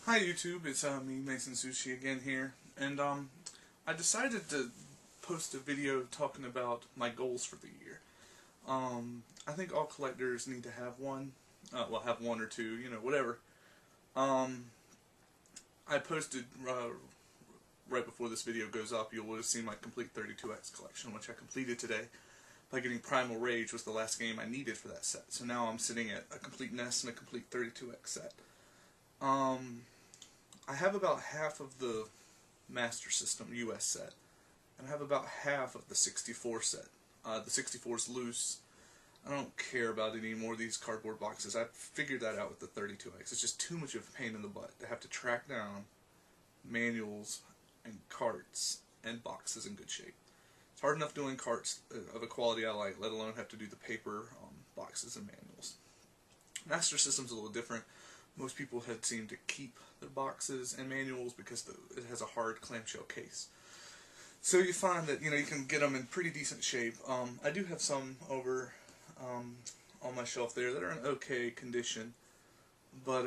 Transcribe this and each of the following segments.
Hi YouTube, it's me, Mason Sushi again here, and I decided to post a video talking about my goals for the year. I think all collectors need to have one, well, have one or two, whatever. I posted, right before this video goes up, you will have seen my complete 32X collection, which I completed today by getting Primal Rage was the last game I needed for that set. So now I'm sitting at a complete NES and a complete 32X set. I have about half of the Master System US set, and I have about half of the 64 set. The 64 is loose. I don't care about any more of these cardboard boxes. I figured that out with the 32X. It's just too much of a pain in the butt to have to track down manuals and carts and boxes in good shape. It's hard enough doing carts of a quality I like, let alone have to do the paper boxes and manuals. Master System's a little different. Most people had seemed to keep their boxes and manuals because it has a hard clamshell case. So you find that you can get them in pretty decent shape. I do have some over on my shelf there that are in okay condition, but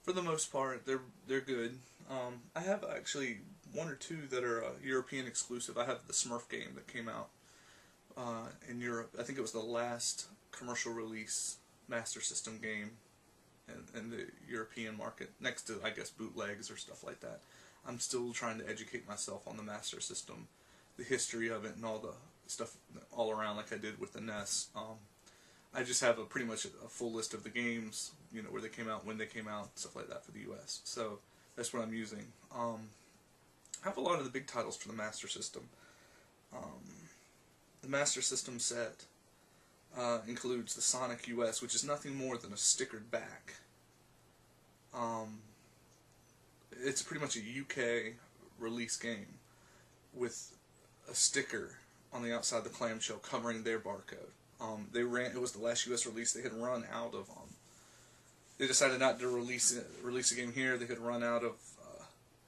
for the most part they're good. I have actually one or two that are European exclusive. I have the Smurf game that came out in Europe. I think it was the last commercial release Master System game in the European market, next to, I guess, bootlegs or stuff like that. I'm still trying to educate myself on the Master System, the history of it, and all the stuff all around like I did with the NES. I just have pretty much a full list of the games, where they came out, when they came out, stuff like that for the US. So that's what I'm using. I have a lot of the big titles for the Master System. The Master System set includes the Sonic US, which is nothing more than a stickered back. It's pretty much a UK release game with a sticker on the outside of the clamshell covering their barcode. It was the last US release. They had run out of they decided not to release a game here. They had run out of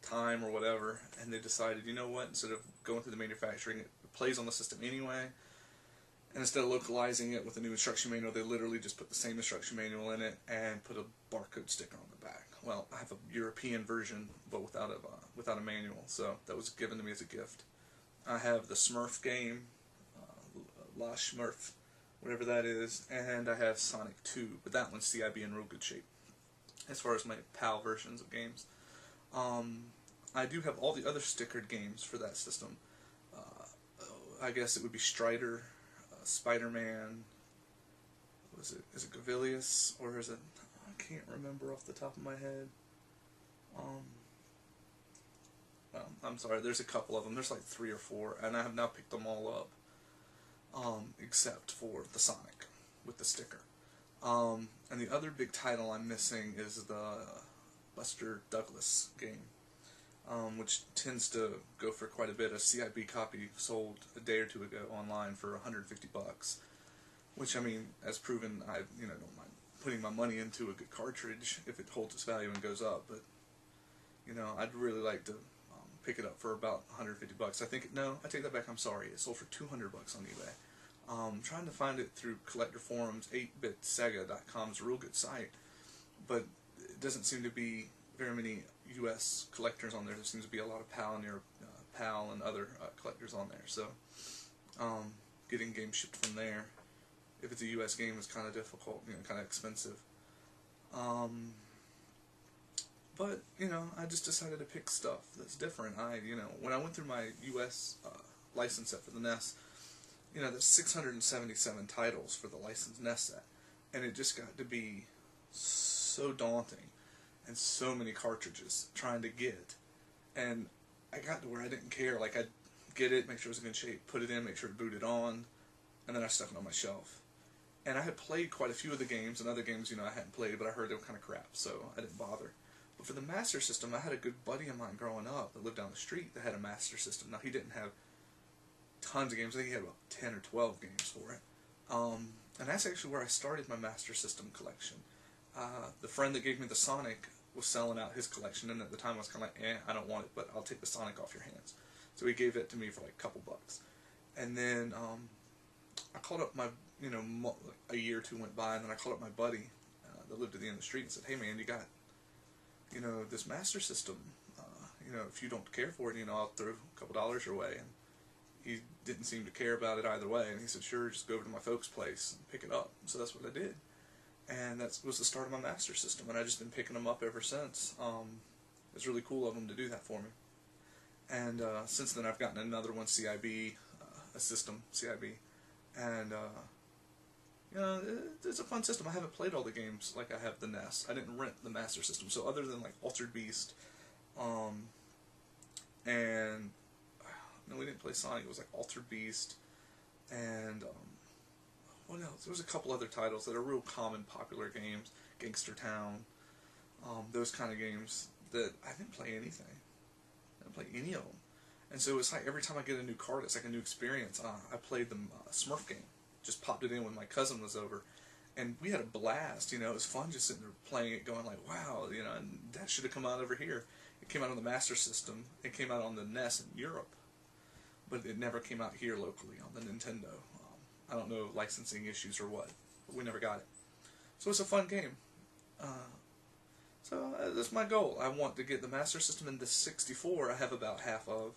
time or whatever, and they decided, you know what, instead of going through the manufacturing, it plays on the system anyway. And instead of localizing it with a new instruction manual, they literally just put the same instruction manual in it and put a barcode sticker on the back. Well, I have a European version, but without a manual, so that was given to me as a gift. I have the Smurf game, La Smurf, whatever that is, and I have Sonic 2, but that one's CIB in real good shape, as far as my PAL versions of games. I do have all the other stickered games for that system. I guess it would be Strider, Spider-Man, is it Gavilius, or is it, I can't remember off the top of my head. Well, I'm sorry, there's a couple of them, there's like 3 or 4, and I have now picked them all up, except for the Sonic, with the sticker. And the other big title I'm missing is the Buster Douglas game, which tends to go for quite a bit. A CIB copy sold a day or two ago online for $150, which, I mean, as proven, I don't mind putting my money into a good cartridge if it holds its value and goes up. But I'd really like to pick it up for about $150. I take that back. I'm sorry. It sold for $200 on eBay. I'm trying to find it through collector forums. 8bitsega.com is a real good site, but it doesn't seem to be very many U.S. collectors on there. There seems to be a lot of PAL and other collectors on there. So getting games shipped from there, if it's a U.S. game, is kind of difficult, kind of expensive. But I just decided to pick stuff that's different. When I went through my U.S. license set for the NES, there's 677 titles for the licensed NES set, and it just got to be so daunting. And so many cartridges trying to get, and I got to where I didn't care. Like, I'd get it, make sure it was in good shape, put it in, make sure it booted on, and then I stuck it on my shelf. And I had played quite a few of the games, and other games I hadn't played, but I heard they were kind of crap, so I didn't bother. But for the Master System, I had a good buddy of mine growing up that lived down the street that had a Master System. Now, he didn't have tons of games. I think he had about 10 or 12 games for it. And that's actually where I started my Master System collection. The friend that gave me the Sonic was selling out his collection, and at the time I was kind of like, I don't want it, but I'll take the Sonic off your hands. So he gave it to me for like a couple bucks. And then I called up my, a year or two went by, and then I called up my buddy that lived at the end of the street and said, hey man, you got you know, this Master System, you know, if you don't care for it, you know, I'll throw a couple dollars your way. And he didn't seem to care about it either way, and he said, sure, just go over to my folks' place and pick it up. So that's what I did. And that was the start of my Master System, and I've just been picking them up ever since. It's really cool of them to do that for me. And since then I've gotten another one, CIB, a system, CIB. And, you know, it's a fun system. I haven't played all the games like I have the NES. I didn't rent the Master System, so other than like Altered Beast, and no, we didn't play Sonic. It was like Altered Beast, and what else? There was a couple other titles that are real common, popular games. Gangster Town, those kind of games that I didn't play anything. I didn't play any of them, and so it's like every time I get a new card, it's like a new experience. I played the Smurf game. Just popped it in when my cousin was over, and we had a blast. You know, it was fun just sitting there playing it, going like, wow, you know, and that should have come out over here. It came out on the Master System. It came out on the NES in Europe, but it never came out here locally on the Nintendo. I don't know, licensing issues or what, but we never got it. So it's a fun game. So that's my goal. I want to get the Master System in the 64. I have about half of.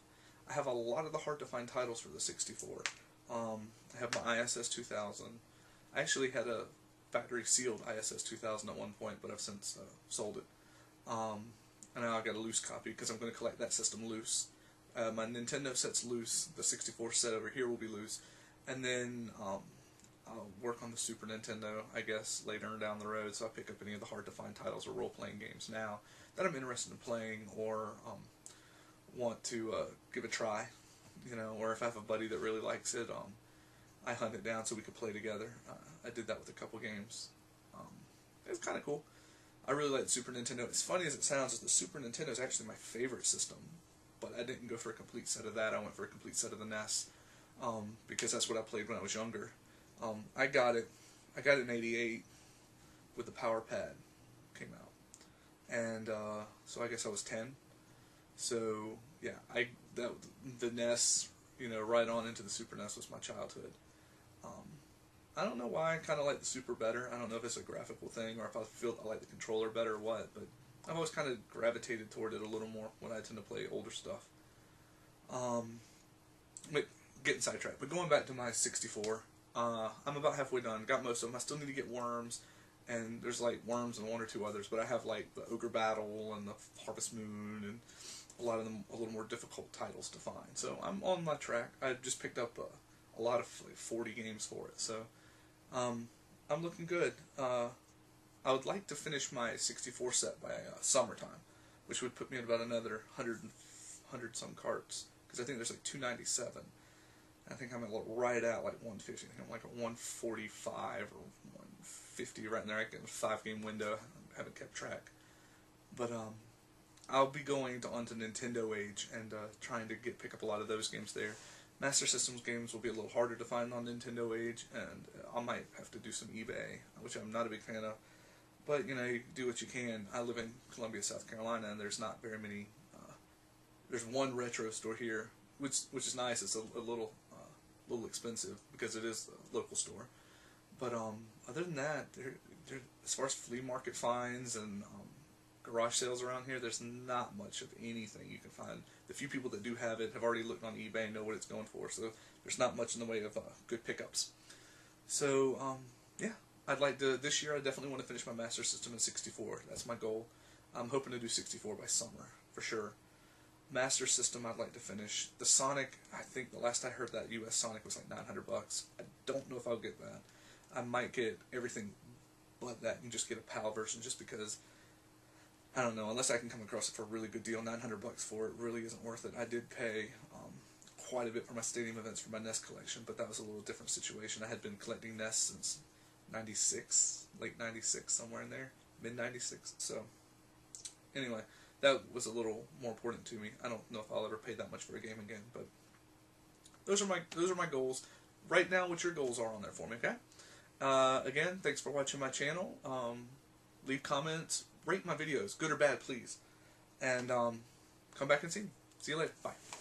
I have a lot of the hard-to-find titles for the 64. I have my ISS 2000. I actually had a factory-sealed ISS 2000 at one point, but I've since sold it. And now I've got a loose copy because I'm going to collect that system loose. My Nintendo set's loose. The 64 set over here will be loose. And then I'll work on the Super Nintendo, I guess, later down the road, so I pick up any of the hard-to-find titles or role-playing games now that I'm interested in playing or want to give a try, you know, or if I have a buddy that really likes it, I hunt it down so we could play together. I did that with a couple games. It's kind of cool. I really like the Super Nintendo. As funny as it sounds, the Super Nintendo is actually my favorite system, but I didn't go for a complete set of that. I went for a complete set of the NES. Because that's what I played when I was younger. I got it in '88 with the Power Pad came out, and so I guess I was 10. So yeah, the NES, you know, right on into the Super NES was my childhood. I don't know why I kind of like the Super better. I don't know if it's a graphical thing or if I feel I like the controller better or what, but I've always kind of gravitated toward it a little more when I tend to play older stuff. But getting sidetracked, but going back to my 64, I'm about halfway done. Got most of them. I still need to get Worms, and there's like Worms and one or two others, but I have like the Ogre Battle and the Harvest Moon and a lot of them a little more difficult titles to find. So I'm on my track. I just picked up a lot of like 40 games for it, so I'm looking good. I would like to finish my 64 set by summertime, which would put me at about another 100 some carts, because I think there's like 297. I think I'm right at like 150. I think I'm like at 145 or 150 right in there. I get a 5-game window. I haven't kept track. But I'll be going onto Nintendo Age and trying to pick up a lot of those games there. Master System's games will be a little harder to find on Nintendo Age, and I might have to do some eBay, which I'm not a big fan of. But, you know, you do what you can. I live in Columbia, South Carolina, and there's not very many. There's one retro store here, which is nice. It's a little expensive because it is a local store. But other than that, as far as flea market finds and garage sales around here, there's not much of anything you can find. The few people that do have it have already looked on eBay and know what it's going for, so there's not much in the way of good pickups. So, yeah, I'd like to, this year I definitely want to finish my Master System in 64. That's my goal. I'm hoping to do 64 by summer, for sure. Master System I'd like to finish. The Sonic, I think the last I heard that US Sonic was like $900. I don't know if I'll get that. I might get everything but that and just get a PAL version just because, I don't know, unless I can come across it for a really good deal. $900 for it really isn't worth it. I did pay quite a bit for my stadium events for my NES collection, but that was a little different situation. I had been collecting NES since 96, late 96, somewhere in there, mid 96. So anyway, that was a little more important to me. I don't know if I'll ever pay that much for a game again, but those are my goals. Write down what your goals are on there for me, okay? Again, thanks for watching my channel. Leave comments, rate my videos, good or bad, please. And come back and see me. See you later. Bye.